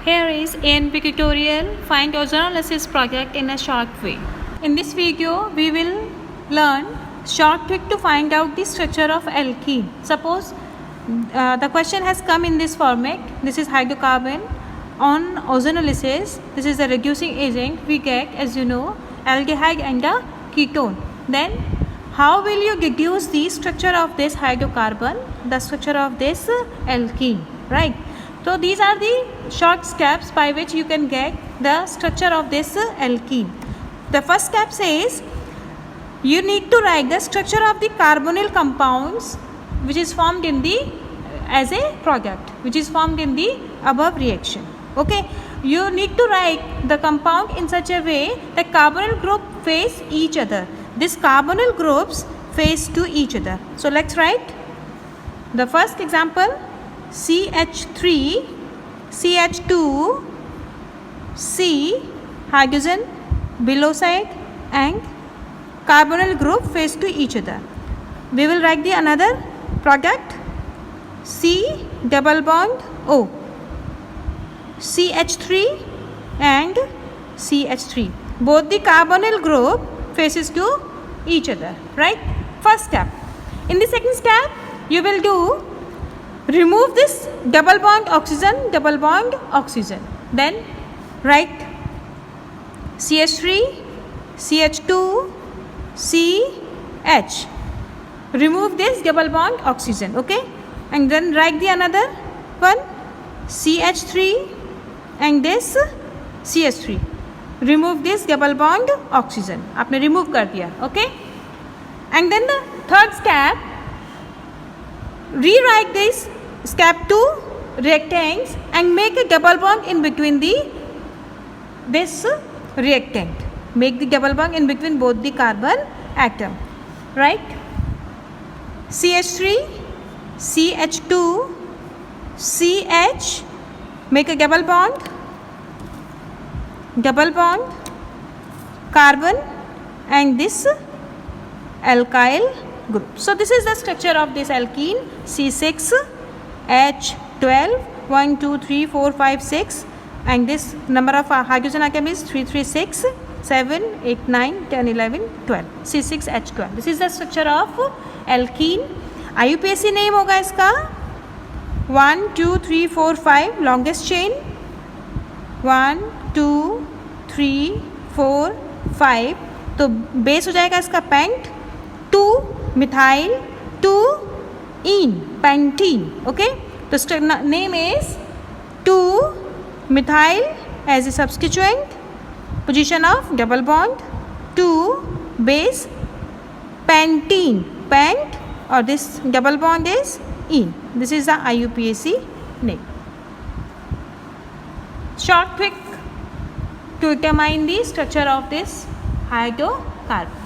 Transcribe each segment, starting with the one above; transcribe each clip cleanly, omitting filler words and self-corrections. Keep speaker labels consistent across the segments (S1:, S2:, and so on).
S1: Here is ANP tutorial, find ozonolysis project in a short way. In this video, we will learn short trick to find out the structure of alkene. Suppose the question has come in this format. This is hydrocarbon. On ozonolysis, this is the reducing agent. We get, as you know, aldehyde and a ketone. Then, how will you deduce the structure of this hydrocarbon, the structure of this alkene, right? So these are the short steps by which you can get the structure of this alkene. The first step says you need to write the structure of the carbonyl compounds which is formed in the as a product, which is formed in the above reaction. Okay, you need to write the compound in such a way that carbonyl group face each other. These carbonyl groups face to each other. So let's write the first example. CH3, CH2, C, hydrogen, below side, and carbonyl group face to each other. We will write the another product, C double bond O, CH3 and CH3. Both the carbonyl group faces to each other, right? First step. In the second step, you will do remove this double bond oxygen, then write CH3, CH2, CH. Remove this double bond oxygen, okay? And then write the another one, CH3 and this CH3. Remove this double bond oxygen. आपने remove कर दिया, okay? And then the third step, rewrite this step 2 reactants and make a double bond in between this reactant. Make the double bond in between both the carbon atom, right? CH3, CH2, CH. Make a double bond, carbon and this alkyl group. So this is the structure of this alkene, C6H12, 1, 2, 3, 4, 5, 6, and this number of hydrogen atom is 3, 3, 6, 7, 8, 9, 10, 11, 12, C6H12. This is the structure of alkene. IUPAC name होगा इसका 1, 2, 3, 4, 5, longest chain, 1, 2, 3, 4, 5, तो base हो जाएगा इसका pent, 2 methyl, 2 ene, pentene, okay? तो name is 2 methyl as a substituent, position of double bond, 2 base pentene, pent, और this double bond is ene. This is the IUPAC name. Short trick to determine the structure of this hydrocarbon.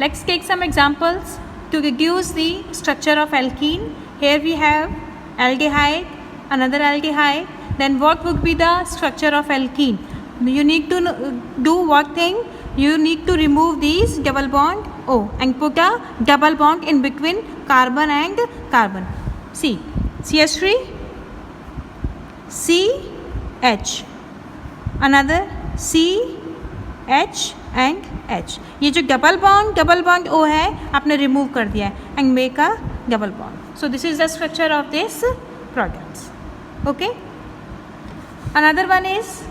S1: Let's take some examples to deduce the structure of alkene. Here we have aldehyde, another aldehyde. Then what would be the structure of alkene? You need to do what thing? You need to remove these double bond O and put a double bond in between carbon and carbon. See, CH3, CH, another CH and H. ये जो double bond O है आपने remove कर दिया है and make a double bond. So this is the structure of this products. Okay. Another one is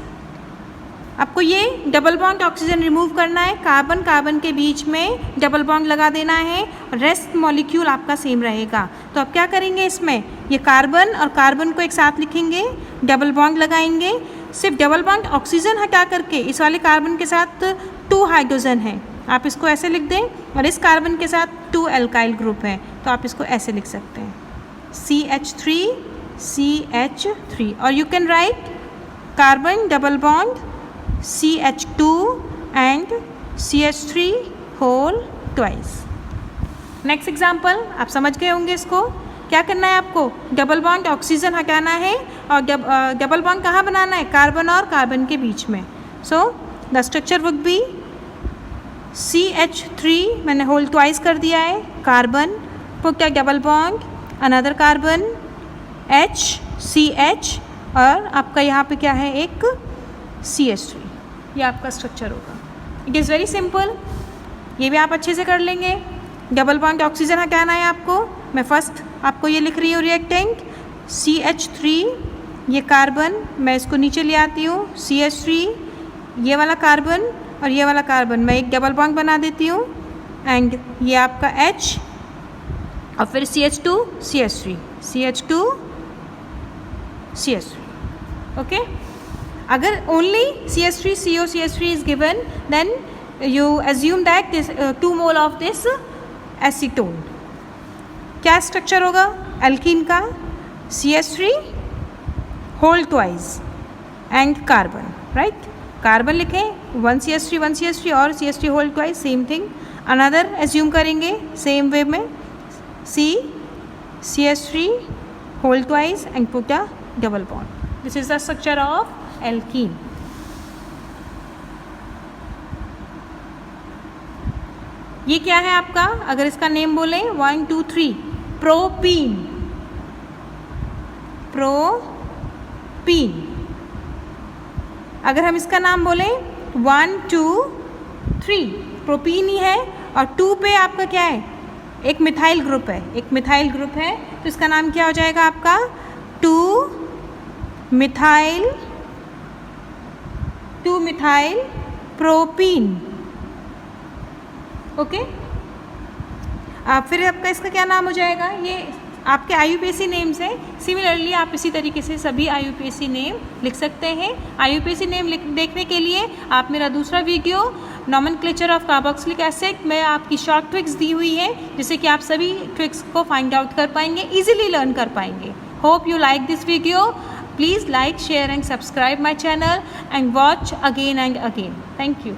S1: आपको ये double bond oxygen remove करना है, कार्बन के बीच में डबल बॉन्ड लगा देना है, रेस्ट मॉलिक्यूल आपका सेम रहेगा. तो आप क्या करेंगे इसमें, ये कार्बन और कार्बन को एक साथ लिखेंगे, डबल बॉन्ड लगाएंगे, सिर्फ डबल बॉन्ड ऑक्सीजन हटा करके इस वाले कार्बन के साथ 2 हाइड्रोजन है, आप इसको ऐसे लिख दें, और इस कार्बन के साथ 2 एल्काइल ग्रुप है, तो आप इसको ऐसे लिख सकते हैं, CH3, CH3. और you can write carbon double bond CH2 and CH3 whole twice. Next example आप समझ गए होंगे. इसको क्या करना है, आपको डबल बॉन्ड ऑक्सीजन हटाना है और डबल बॉन्ड कहाँ बनाना है, कार्बन और कार्बन के बीच में. So the structure would be CH3, मैंने होल ट्वाइस कर दिया है, carbon, put a double bond, another carbon, HCH और आपका यहाँ पे क्या है, एक CH3, ये आपका स्ट्रक्चर होगा। इट इज़ वेरी सिंपल, ये भी आप अच्छे से कर लेंगे। डबल बॉन्ड ऑक्सीजन क्या आना है आपको, मैं फर्स्ट आपको ये लिख रही हूँ रिएक्टेंट CH3, ये कार्बन, मैं इसको नीचे ले आती हूँ, CH3, ये वाला कार्बन और ये वाला कार्बन, मैं एक डबल बॉन्ड बना देती हूँ एंड ये आपका H और फिर CH2 CH3 CH2 CH3, okay. अगर only CH3 CO CH3 is given, then you assume that this 2 mole of this acetone, क्या स्ट्रक्चर होगा एल्कीन का, CH3 whole twice and carbon, right, carbon लिखें 1 CH3 और CH3 whole twice, same thing. Another assume करेंगे same way में, CH3 whole twice and put a double bond. This is the structure of alkene. ये क्या है आपका, अगर इसका नेम बोले 1 2 3, प्रोपीन, प्रोपीन। अगर हम इसका नाम बोले 1 2 3, प्रोपीन ही है और 2 पे आपका क्या है, एक मिथाइल ग्रुप है, एक मिथाइल ग्रुप है, तो इसका नाम क्या हो जाएगा आपका 2 मिथाइल प्रोपीन, ओके। फिर आपका इसका क्या नाम हो जाएगा, ये आपके IUPAC नेम्स है। सिमिलरली आप इसी तरीके से सभी IUPAC नेम लिख सकते हैं। IUPAC नेम देखने के लिए आप मेरा दूसरा video nomenclature of carboxylic acid में आपकी शॉर्ट ट्रिक्स दी हुई है, जिससे कि आप सभी ट्रिक्स को फाइंड आउट कर पाएंगे, इजीली लर्न कर पाएंगे। Hope you like this video, please like, share and subscribe my channel and watch again and again. Thank you.